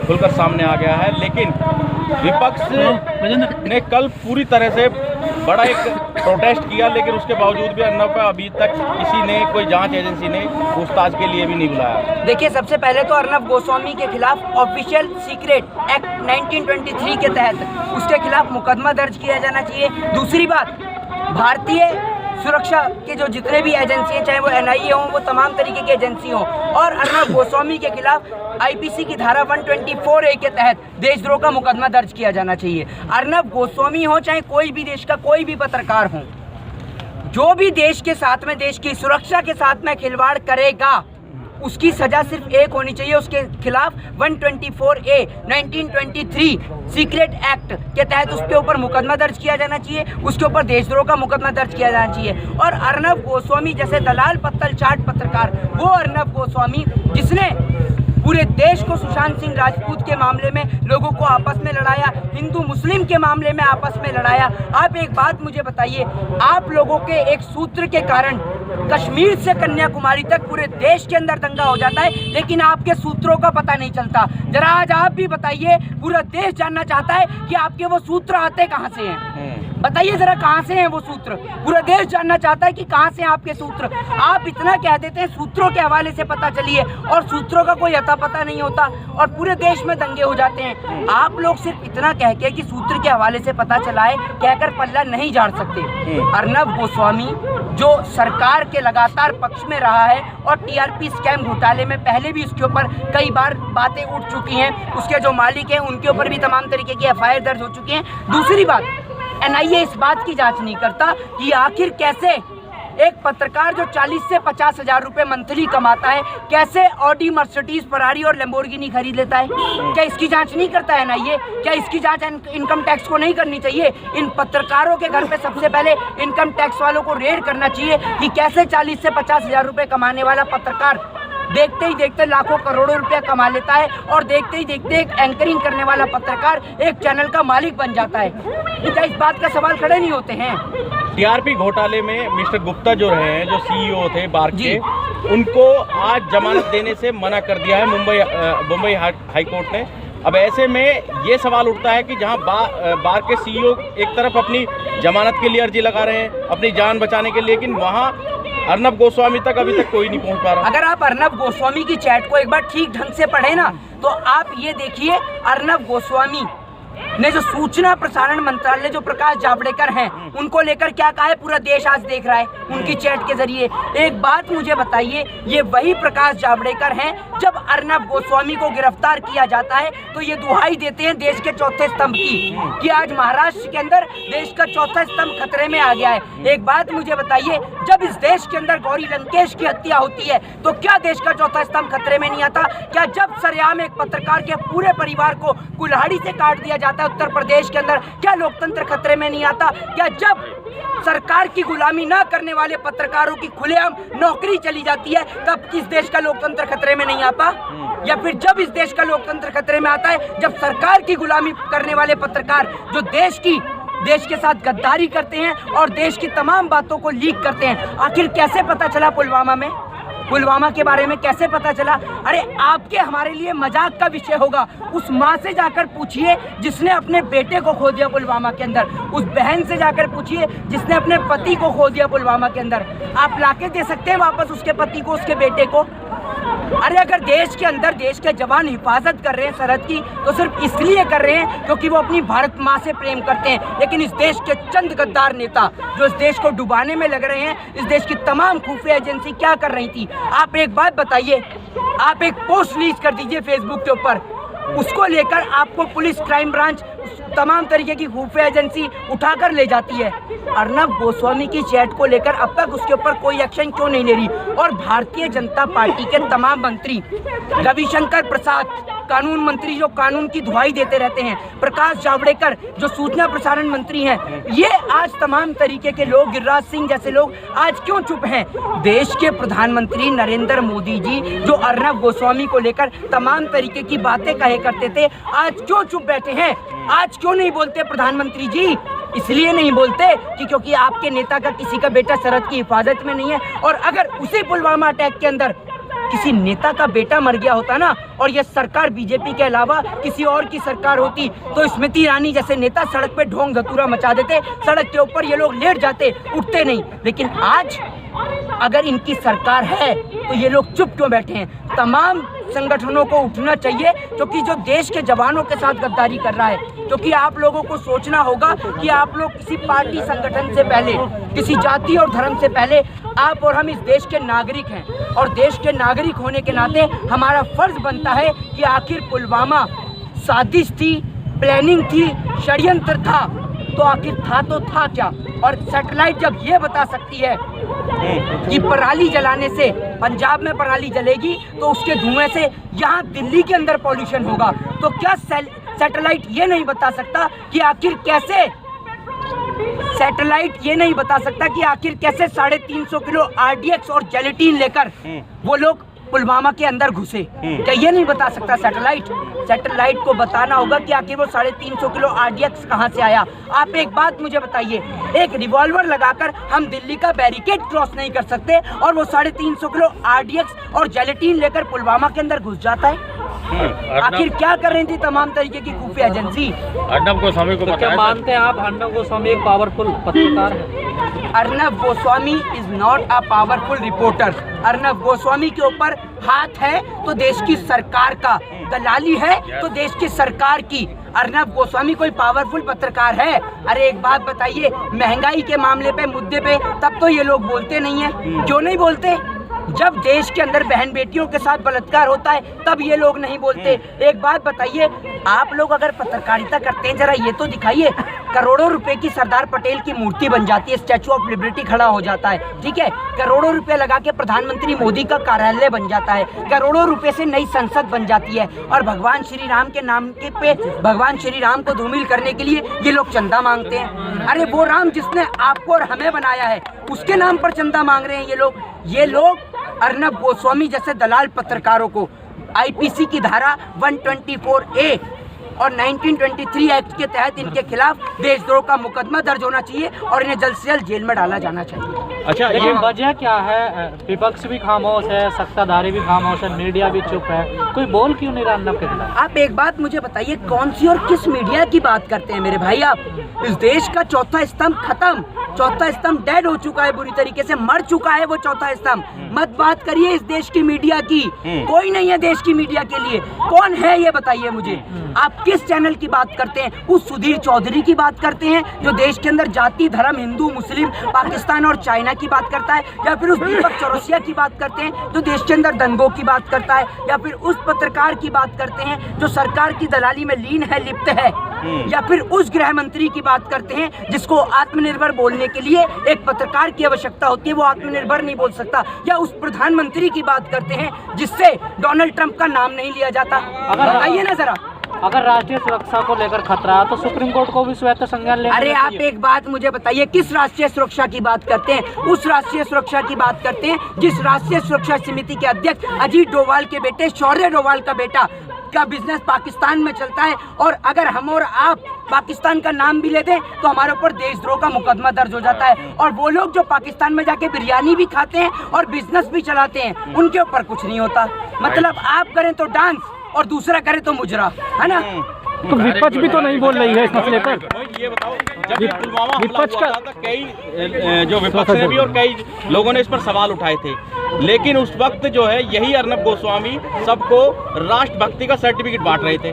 खुलकर सामने आ गया है। लेकिन विपक्ष ने कल पूरी तरह से बड़ा एक प्रोटेस्ट किया, लेकिन उसके बावजूद भी अर्नब का अभी तक किसी ने, कोई जांच एजेंसी ने पूछताछ के लिए भी नहीं बुलाया। देखिए, सबसे पहले तो अर्नब गोस्वामी के खिलाफ ऑफिशियल सीक्रेट एक्ट 1923 के तहत उसके खिलाफ मुकदमा दर्ज किया जाना चाहिए। दूसरी बात, भारतीय सुरक्षा के जो जितने भी एजेंसी हैं, चाहे वो NIA हों, वो तमाम तरीके की एजेंसी हों, और अर्नब गोस्वामी के खिलाफ IPC की धारा 124A के तहत देशद्रोह का मुकदमा दर्ज किया जाना चाहिए। अर्नब गोस्वामी हो, चाहे कोई भी देश का कोई भी पत्रकार हो, जो भी देश के साथ में, देश की सुरक्षा के साथ में खिलवाड़ करेगा, उसकी सजा सिर्फ एक होनी चाहिए। उसके खिलाफ 124A 1923 सीक्रेट एक्ट के तहत उसके ऊपर मुकदमा दर्ज किया जाना चाहिए, उसके ऊपर देशद्रोह का मुकदमा दर्ज किया जाना चाहिए। और अर्नब गोस्वामी जैसे दलाल पत्तल चाट पत्रकार, वो अर्नब गोस्वामी जिसने पूरे देश को सुशांत सिंह राजपूत के मामले में लोगों को आपस में लड़ाया, हिंदू मुस्लिम के मामले में आपस में लड़ाया। आप एक बात मुझे बताइए, आप लोगों के एक सूत्र के कारण कश्मीर से कन्याकुमारी तक पूरे देश के अंदर दंगा हो जाता है, लेकिन आपके सूत्रों का पता नहीं चलता। जरा आज आप भी बताइए, पूरा देश जानना चाहता है कि आपके वो सूत्र आते कहाँ से हैं। बताइए जरा, कहाँ से हैं वो सूत्र? पूरा देश जानना चाहता है कि कहाँ से हैं आपके सूत्र। आप इतना कह देते हैं सूत्रों के हवाले से पता चलिए, और सूत्रों का कोई अता पता नहीं होता और पूरे देश में दंगे हो जाते हैं। आप लोग सिर्फ इतना कह के कि सूत्र के हवाले से पता चला है कहकर पल्ला नहीं झाड़ सकते। अर्नब गोस्वामी जो सरकार के लगातार पक्ष में रहा है और TRP स्कैम घोटाले में पहले भी उसके ऊपर कई बार बातें उठ चुकी हैं, उसके जो मालिक हैं उनके ऊपर भी तमाम तरीके की FIR दर्ज हो चुकी हैं। दूसरी बात, NIA इस बात की जांच नहीं करता कि आखिर कैसे एक पत्रकार जो 40 से 50 हज़ार रुपये मंथली कमाता है, कैसे ऑडी, मर्सिडीज, फरारी और लैम्बोर्गिनी खरीद लेता है। क्या इसकी जांच नहीं करता है NIA? क्या इसकी जांच इनकम टैक्स को नहीं करनी चाहिए? इन पत्रकारों के घर पे सबसे पहले इनकम टैक्स वालों को रेड करना चाहिए कि कैसे 40 से 50 हज़ार रुपये कमाने वाला पत्रकार देखते ही देखते लाखों करोड़ों रुपया कमा लेता है, और देखते ही देखते एक एंकरिंग करने वाला पत्रकार एक चैनल का मालिक बन जाता है। क्या इस बात का सवाल खड़े नहीं होते हैं? TRP घोटाले में मिस्टर गुप्ता जो रहे हैं, जो CEO थे बार के, उनको आज जमानत देने से मना कर दिया है मुंबई हाई कोर्ट ने। अब ऐसे में ये सवाल उठता है कि जहां बार के CEO एक तरफ अपनी जमानत के लिए अर्जी लगा रहे हैं, अपनी जान बचाने के लिए, लेकिन वहां अर्नब गोस्वामी तक अभी तक कोई नहीं पहुंच पा रहा। अगर आप अर्नब गोस्वामी की चैट को एक बार ठीक ढंग से पढ़े ना, तो आप ये देखिए, अर्नब गोस्वामी ने जो सूचना प्रसारण मंत्रालय, जो प्रकाश जावड़ेकर हैं, उनको लेकर क्या कहा है, पूरा देश आज देख रहा है उनकी चैट के जरिए। एक बात मुझे बताइए, ये वही प्रकाश जावड़ेकर हैं जब अर्नब गोस्वामी को गिरफ्तार किया जाता है तो ये दुहाई देते हैं देश के चौथे स्तंभ की, कि आज महाराष्ट्र के अंदर देश का चौथा स्तंभ खतरे में आ गया है। एक बात मुझे बताइए, जब इस देश के अंदर गौरी लंकेश की हत्या होती है तो क्या देश का चौथा स्तंभ खतरे में नहीं आता? क्या जब सरेआम एक पत्रकार के पूरे परिवार को कुल्हाड़ी से काट दिया जाता है उत्तर प्रदेश के अंदर, क्या लोकतंत्र खतरे में नहीं आता? क्या जब सरकार की गुलामी ना करने वाले पत्रकारों की खुलेआम नौकरी चली जाती है, तब इस देश का लोकतंत्र खतरे में नहीं आता? या फिर जब इस देश का लोकतंत्र खतरे में आता है जब सरकार की गुलामी करने वाले पत्रकार जो देश के साथ गद्दारी करते हैं और देश की तमाम बातों को लीक करते हैं। आखिर कैसे पता चला पुलवामा के बारे में कैसे पता चला? अरे आपके हमारे लिए मजाक का विषय होगा, उस माँ से जाकर पूछिए जिसने अपने बेटे को खो दिया पुलवामा के अंदर, उस बहन से जाकर पूछिए जिसने अपने पति को खो दिया पुलवामा के अंदर। आप लाके दे सकते हैं वापस उसके पति को, उसके बेटे को? अरे अगर देश के अंदर देश के जवान हिफाजत कर रहे हैं सरहद की, तो सिर्फ इसलिए कर रहे हैं क्योंकि वो अपनी भारत माँ से प्रेम करते हैं। लेकिन इस देश के चंद गद्दार नेता जो इस देश को डुबाने में लग रहे हैं, इस देश की तमाम खुफिया एजेंसी क्या कर रही थी? आप एक बात बताइए, आप एक पोस्ट रिलीज कर दीजिए फेसबुक के ऊपर, उसको लेकर आपको पुलिस, क्राइम ब्रांच, तमाम तरीके की खुफिया एजेंसी उठाकर ले जाती है। अर्नब गोस्वामी की चैट को लेकर अब तक उसके ऊपर कोई एक्शन क्यों नहीं ले रही? और भारतीय जनता पार्टी के तमाम मंत्री, रविशंकर प्रसाद कानून मंत्री जो कानून की दुहाई देते रहते हैं, प्रकाश जावड़ेकर जो सूचना प्रसारण मंत्री हैं, ये आज तमाम तरीके के लोग, गिरिराज सिंह जैसे लोग आज क्यों चुप हैं? देश के प्रधानमंत्री नरेंद्र मोदी जी जो अर्नब गोस्वामी को लेकर तमाम तरीके की बातें कहे करते थे, आज क्यों चुप बैठे हैं? आज क्यों नहीं बोलते प्रधानमंत्री जी? इसलिए नहीं बोलते कि क्योंकि आपके नेता का किसी का बेटा सरहद की हिफाजत में नहीं है। और अगर उसी पुलवामा अटैक के अंदर किसी नेता का बेटा मर गया होता ना, और ये सरकार बीजेपी के अलावा किसी और की सरकार होती, तो स्मृति ईरानी जैसे नेता सड़क पे ढोंग धतूरा मचा देते, सड़क के ऊपर ये लोग लेट जाते, उठते नहीं। लेकिन आज अगर इनकी सरकार है तो ये लोग चुप क्यों बैठे हैं? तमाम संगठनों को उठना चाहिए, क्योंकि जो देश के जवानों के साथ गद्दारी कर रहा है, क्योंकि आप लोगों को सोचना होगा कि आप लोग किसी पार्टी संगठन से पहले, किसी जाति और धर्म से पहले आप और हम इस देश के नागरिक हैं, और देश के नागरिक होने के नाते हमारा फर्ज बनता है कि आखिर पुलवामा साजिश थी, प्लानिंग थी, षड्यंत्र था, तो आखिर था तो था क्या? और सैटेलाइट जब ये बता सकती है कि पराली जलाने से पंजाब में पराली जलेगी तो उसके धुएं से यहाँ दिल्ली के अंदर पॉल्यूशन होगा, तो क्या सैटेलाइट ये नहीं बता सकता कि आखिर कैसे, सैटेलाइट ये नहीं बता सकता कि आखिर कैसे 350 किलो RDX और जेलेटिन लेकर वो लोग पुलवामा के अंदर घुसे? क्या ये नहीं बता सकता सैटेलाइट? सैटेलाइट को बताना होगा कि आखिर वो 350 किलो RDX कहाँ से आया। आप एक बात मुझे बताइए, एक रिवॉल्वर लगाकर हम दिल्ली का बैरिकेड क्रॉस नहीं कर सकते, और वो 350 किलो RDX और जेलेटिन लेकर पुलवामा के अंदर घुस जाता है? आखिर क्या कर रही थी तमाम तरीके की खुफिया एजेंसी? अर्नब गोस्वामी को क्या मानते हैं आप? अर्नब गोस्वामी एक पावरफुल पत्रकार है। Arnab Goswami is not a powerful reporter. Arnab Goswami के ऊपर हाथ है तो देश की सरकार का, दलाली है तो देश की सरकार की। अर्नब गोस्वामी कोई पावरफुल पत्रकार है? अरे एक बात बताइए, महंगाई के मामले पे, मुद्दे पे तब तो ये लोग बोलते नहीं है। क्यों नहीं बोलते? जब देश के अंदर बहन बेटियों के साथ बलात्कार होता है तब ये लोग नहीं बोलते। एक बात बताइए, आप लोग अगर पत्रकारिता करते हैं जरा ये तो दिखाइए, करोड़ों रुपए की सरदार पटेल की मूर्ति बन जाती है, स्टैचू ऑफ लिबर्टी खड़ा हो जाता है, ठीक है, करोड़ों रुपए लगा के प्रधानमंत्री मोदी का कार्यालय बन जाता है, करोड़ों रुपए से नई संसद बन जाती है, और भगवान श्री राम के नाम के पे भगवान श्री राम को धूमिल करने के लिए ये लोग चंदा मांगते हैं। अरे वो राम जिसने आपको और हमें बनाया है उसके नाम पर चंदा मांग रहे हैं ये लोग। अर्नब गोस्वामी जैसे दलाल पत्रकारों को IPC की धारा 124A और 1923 एक्ट के तहत इनके खिलाफ देशद्रोह का मुकदमा दर्ज होना चाहिए और इन्हें जल्द से जल्द जेल में डाला जाना चाहिए। अच्छा, ये वजह क्या है? विपक्ष भी खामोश है, सत्ताधारी भी खामोश है, मीडिया भी चुप है, कोई बोल क्यों नहीं रहा अर्नब के खिलाफ? आप एक बात मुझे बताइए, कौन सी और किस मीडिया की बात करते हैं मेरे भाई आप? इस देश का चौथा स्तंभ खत्म, चौथा स्तंभ डेड हो चुका है, बुरी तरीके से मर चुका है वो चौथा स्तंभ। मत बात करिए इस देश की मीडिया की, कोई नहीं है देश की मीडिया के लिए। कौन है ये बताइए मुझे? आप किस चैनल की बात करते हैं? उस सुधीर चौधरी की बात करते हैं जो देश के अंदर जाति धर्म, हिंदू मुस्लिम, पाकिस्तान और चाइना की बात करता है, या फिर उस दीपक चौरसिया की बात करते हैं जो देश के अंदर दंगों की बात करता है, या फिर उस पत्रकार की बात करते हैं जो सरकार की दलाली में लीन है, लिप्त है, या फिर उस गृह मंत्री की बात करते हैं जिसको आत्मनिर्भर बोलने के लिए एक पत्रकार की आवश्यकता होती है, वो आत्मनिर्भर नहीं बोल सकता, या उस प्रधानमंत्री की बात करते हैं जिससे डोनाल्ड ट्रंप का नाम नहीं लिया जाता। बताइए ना जरा। अगर राष्ट्रीय सुरक्षा को लेकर खतरा है तो सुप्रीम कोर्ट को भी स्वायत्त संज्ञान लेना चाहिए। अरे आप एक बात मुझे बताइए, किस राष्ट्रीय सुरक्षा की बात करते हैं? उस राष्ट्रीय सुरक्षा की बात करते हैं जिस राष्ट्रीय सुरक्षा समिति के अध्यक्ष अजीत डोभाल के बेटे शौर्य डोभाल का बेटा का बिजनेस पाकिस्तान में चलता है, और अगर हम और आप पाकिस्तान का नाम भी ले दें तो हमारे ऊपर देशद्रोह का मुकदमा दर्ज हो जाता है। और वो लोग जो पाकिस्तान में जाके बिरयानी भी खाते हैं और बिजनेस भी चलाते हैं उनके ऊपर कुछ नहीं होता। मतलब आप करें तो डांस और दूसरा करे तो मुजरा, है ना? तो विपक्ष भी तो नहीं बोल रही है इस मसले पर। ये बताओ, जब पुलवामा विपक्ष का कई जो विपक्ष ने भी और कई लोगों ने इस पर सवाल उठाए थे, लेकिन उस वक्त जो है यही अर्नब गोस्वामी सबको राष्ट्रभक्ति का सर्टिफिकेट बांट रहे थे,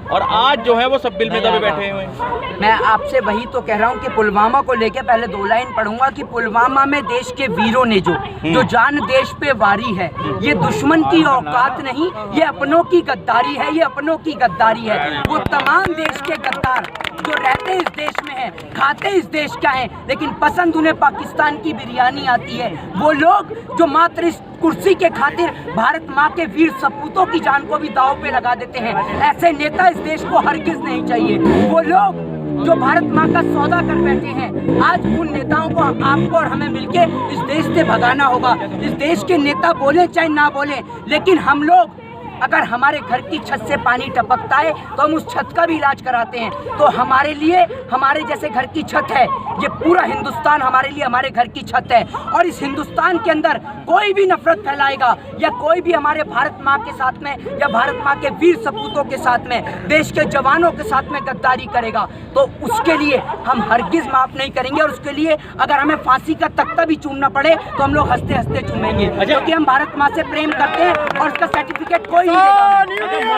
और आज जो है वो सब बिल में दबे बैठे हुए हैं। मैं आपसे वही तो कह रहा हूँ कि पुलवामा को लेके पहले 2 लाइन पढ़ूंगा कि पुलवामा में देश के वीरों ने जो जान देश पे वारी है, ये दुश्मन की औकात नहीं, ये अपनों की गद्दारी है, ये अपनों की गद्दारी है। वो तमाम देश के गद्दार जो रहते इस देश में हैं, खाते इस देश का हैं, लेकिन पसंद उन्हें पाकिस्तान की बिरयानी आती है। वो लोग जो मात्र इस कुर्सी के खातिर भारत माँ के वीर सपूतों की जान को भी दांव पे लगा देते हैं, ऐसे नेता इस देश को हरगिज नहीं चाहिए। वो लोग जो भारत माँ का सौदा कर बैठे हैं, आज उन नेताओं को, आपको और हमें मिलके इस देश से भगाना होगा। इस देश के नेता बोले चाहे ना बोले, लेकिन हम लोग अगर हमारे घर की छत से पानी टपकता है तो हम उस छत का भी इलाज कराते हैं। तो हमारे लिए हमारे जैसे घर की छत है, ये पूरा हिंदुस्तान हमारे लिए हमारे घर की छत है। और इस हिंदुस्तान के अंदर कोई भी नफरत फैलाएगा या कोई भी हमारे भारत माँ के साथ में या भारत माँ के वीर सपूतों के साथ में, देश के जवानों के साथ में गद्दारी करेगा, तो उसके लिए हम हरगिज माफ नहीं करेंगे। और उसके लिए अगर हमें फांसी का तख्ता भी चूमना पड़े तो हम लोग हंसते हंसते चूमेंगे, क्योंकि हम भारत माँ से प्रेम करते हैं और उसका सर्टिफिकेट कोई नहीं देगा।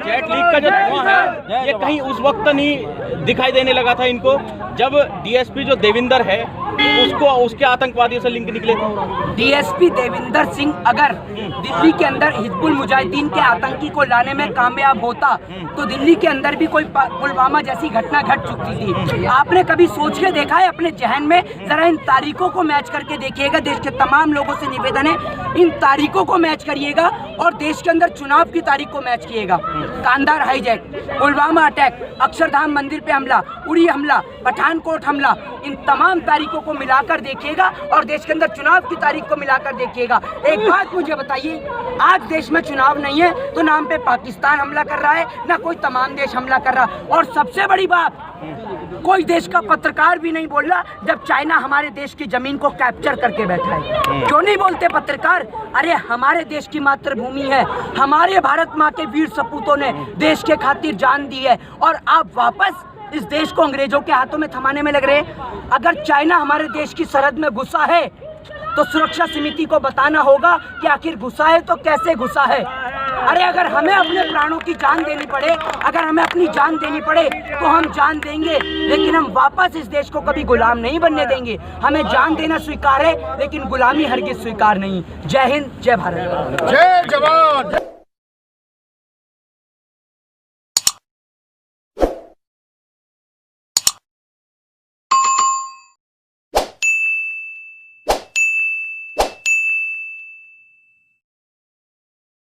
जेट लीक का जो धुआं है ये कहीं उस वक्त नहीं दिखाई देने लगा था इनको जब डीएसपी जो देविंदर है उसको उसके आतंकवादियों से लिंक निकले थे। डीएसपी देविंदर सिंह अगर दिल्ली के अंदर हिजबुल मुजाहिदीन के आतंकी को लाने में कामयाब होता तो दिल्ली के अंदर भी कोई पुलवामा जैसी घटना घट चुकी थी। आपने कभी सोच के देखा है अपने जहन में? जरा इन तारीखों को मैच करके देखिएगा। देश के तमाम लोगों से निवेदन है, इन तारीखों को मैच करिएगा और देश के अंदर चुनाव की तारीख को मैच किएगा। कांधार हाईजैक, पुलवामा अटैक, अक्षरधाम मंदिर पे हमला, उड़ी हमला, पठानकोट हमला, इन तमाम तारीखों को मिलाकर देखिएगा और देश के अंदर चुनाव की तारीख को मिलाकर देखिएगा। एक बात मुझे बताइए, आज देश में चुनाव नहीं है तो नाम पे पाकिस्तान हमला कर रहा है, ना कोई तमाम देश हमला कर रहा। और सबसे बड़ी बात, कोई देश का पत्रकार भी नहीं बोल रहा जब चाइना हमारे देश की जमीन को कैप्चर करके बैठा है। क्यों नहीं बोलते पत्रकार? अरे हमारे देश की मातृभूमि है, हमारे भारत माँ के वीर सपूतों ने देश के खातिर जान दी है और आप वापस इस देश को अंग्रेजों के हाथों में थमाने में लग रहे हैं। अगर चाइना हमारे देश की सरहद में घुसा है तो सुरक्षा समिति को बताना होगा कि आखिर घुसा है तो कैसे घुसा है। अरे अगर हमें अपने प्राणों की जान देनी पड़े, अगर हमें अपनी जान देनी पड़े तो हम जान देंगे, लेकिन हम वापस इस देश को कभी गुलाम नहीं बनने देंगे। हमें जान देना स्वीकार है लेकिन गुलामी हरगिज स्वीकार नहीं। जय हिंद, जय भारत। जय जवान।